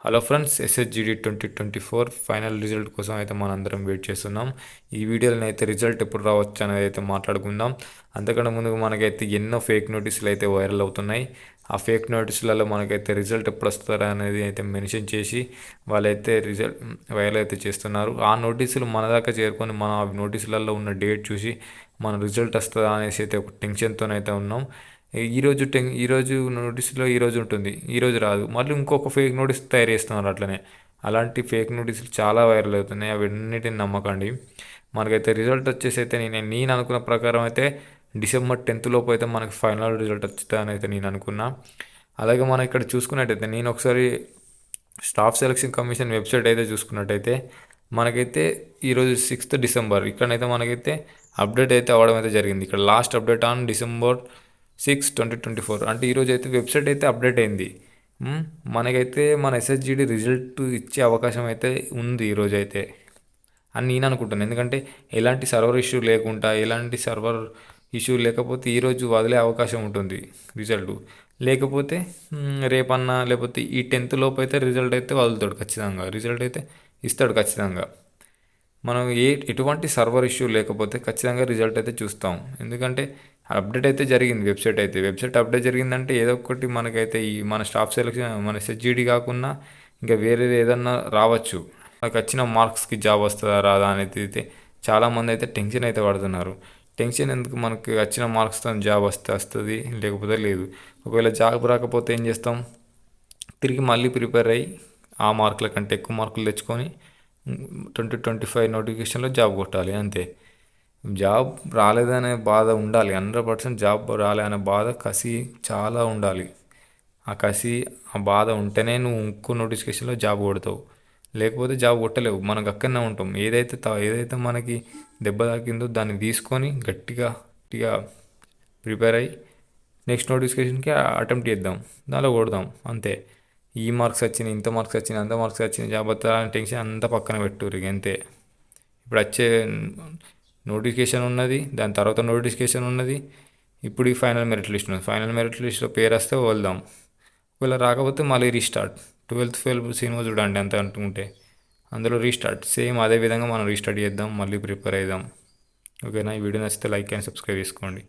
Hello friends, ఎస్ఎస్జిడి 2024 final result కోసం అయితే మనందరం వెయిట్ చేస్తున్నాం. ఈ వీడియోలో అయితే రిజల్ట్ ఎప్పుడు రావచ్చు అనేది అయితే మాట్లాడుకుందాం. అంతకన్నా ముందుగా మనకైతే ఎన్నో ఫేక్ నోటీసులు అయితే వైరల్ అవుతున్నాయి. ఆ ఫేక్ నోటీసులలో మనకైతే రిజల్ట్ ఎప్పుడు వస్తారా అనేది అయితే మెన్షన్ చేసి వాళ్ళైతే రిజల్ట్ వైరల్ అయితే చేస్తున్నారు. ఆ నోటీసులు మన దాకా చేరుకొని మన నోటీసులలో ఉన్న డేట్ చూసి మన రిజల్ట్ వస్తుందా అనేసి అయితే ఒక టెన్షన్తోనైతే ఉన్నాం. ఈరోజు నోటీసులో ఈరోజు ఉంటుంది, ఈరోజు రాదు, మళ్ళీ ఇంకొక ఫేక్ నోటీస్ తయారు చేస్తున్నారు అట్లనే. అలాంటి ఫేక్ నోటీసులు చాలా వైరల్ అవుతున్నాయి, అవి అన్నిటిని నమ్మకండి. మనకైతే రిజల్ట్ వచ్చేసి అయితే నేను అనుకున్న ప్రకారం అయితే డిసెంబర్ 10th లోపు అయితే మనకి ఫైనల్ రిజల్ట్ వచ్చుతా అని అయితే నేను అనుకున్నా. అలాగే మనం ఇక్కడ చూసుకున్నట్టయితే నేను ఒకసారి స్టాఫ్ సెలక్షన్ కమిషన్ వెబ్సైట్ అయితే చూసుకున్నట్టయితే మనకైతే ఈరోజు 6th డిసెంబర్ ఇక్కడైతే మనకైతే అప్డేట్ అయితే అవ్వడం అయితే జరిగింది. ఇక్కడ లాస్ట్ అప్డేట్ ఆన్ December 6, 2024 అంటే ఈరోజు అయితే వెబ్సైట్ అయితే అప్డేట్ అయింది. మనకైతే మన ఎస్ఎస్జిడి రిజల్ట్ ఇచ్చే అవకాశం అయితే ఉంది ఈరోజు అయితే అని నేను అనుకుంటాను. ఎందుకంటే ఎలాంటి సర్వర్ ఇష్యూ లేకపోతే ఈరోజు వదిలే అవకాశం ఉంటుంది రిజల్ట్. లేకపోతే రేపన్నా లేకపోతే ఈ 10th లోపు అయితే రిజల్ట్ అయితే వదులుతాడు ఖచ్చితంగా, రిజల్ట్ అయితే ఇస్తాడు ఖచ్చితంగా. మనం ఎటువంటి సర్వర్ ఇష్యూ లేకపోతే ఖచ్చితంగా రిజల్ట్ అయితే చూస్తాం. ఎందుకంటే అప్డేట్ అయితే జరిగింది, వెబ్సైట్ అప్డేట్ జరిగిందంటే ఏదో ఒకటి మనకైతే ఈ మన స్టాఫ్ సెలెక్షన్ మన ఎస్హెచ్జిడి కాకుండా ఇంకా వేరేది ఏదన్నా రావచ్చు. మనకు వచ్చిన మార్క్స్కి జాబ్ వస్తుందా రాదా అనేది అయితే చాలామంది అయితే టెన్షన్ అయితే పడుతున్నారు. టెన్షన్ ఎందుకు, మనకి వచ్చిన మార్క్స్తో జాబ్ వస్తుంది, లేకపోతే లేదు. ఒకవేళ జాబ్ రాకపోతే ఏం చేస్తాం, తిరిగి మళ్ళీ ప్రిపేర్ అయ్యి ఆ మార్కుల కంటే ఎక్కువ మార్కులు తెచ్చుకొని 2025 నోటిఫికేషన్లో జాబ్ కొట్టాలి అంతే. జాబ్ రాలేదనే బాధ ఉండాలి, 100% జాబ్ రాలేదనే బాధ, కసి చాలా ఉండాలి. ఆ కసి ఆ బాధ ఉంటేనే నువ్వు ఇంకో నోటిఫికేషన్లో జాబ్ కొడతావు, లేకపోతే జాబ్ కొట్టలేవు. మనకు అక్కడనే ఉంటాం. ఏదైతే మనకి దెబ్బ తాకిందో దాన్ని తీసుకొని గట్టిగా గట్టిగా ప్రిపేర్ అయ్యి నెక్స్ట్ నోటిఫికేషన్కి అటెంప్ట్ చేద్దాం, దానిలో కొడదాం అంతే. ఈ మార్క్స్ వచ్చినాయి, ఇంత మార్క్స్ వచ్చినాయి, అంత మార్క్స్ వచ్చినాయి, జాబ్ వస్తుందా అని టెన్షన్ అంతా పక్కన పెట్టుర్రు అంతే. ఇప్పుడు వచ్చే నోటిఫికేషన్ ఉన్నది, దాని తర్వాత నోటిఫికేషన్ ఉన్నది, ఇప్పుడు ఈ ఫైనల్ మెరిట్ లిస్ట్ ఉన్నది. ఫైనల్ మెరిట్ లిస్ట్లో పేరు వస్తే వెళ్దాం, ఒకవేళ రాకపోతే మళ్ళీ రీస్టార్ట్. 12th ఫెయిల్ సినిమా చూడండి అంత అనుకుంటే, అందులో రీస్టార్ట్ సేమ్ అదే విధంగా మనం రీస్టార్ట్ చేద్దాం, మళ్ళీ ప్రిపేర్ అవుదాం. ఓకేనా? ఈ వీడియో నచ్చితే లైక్ అండ్ సబ్స్క్రైబ్ చేసుకోండి.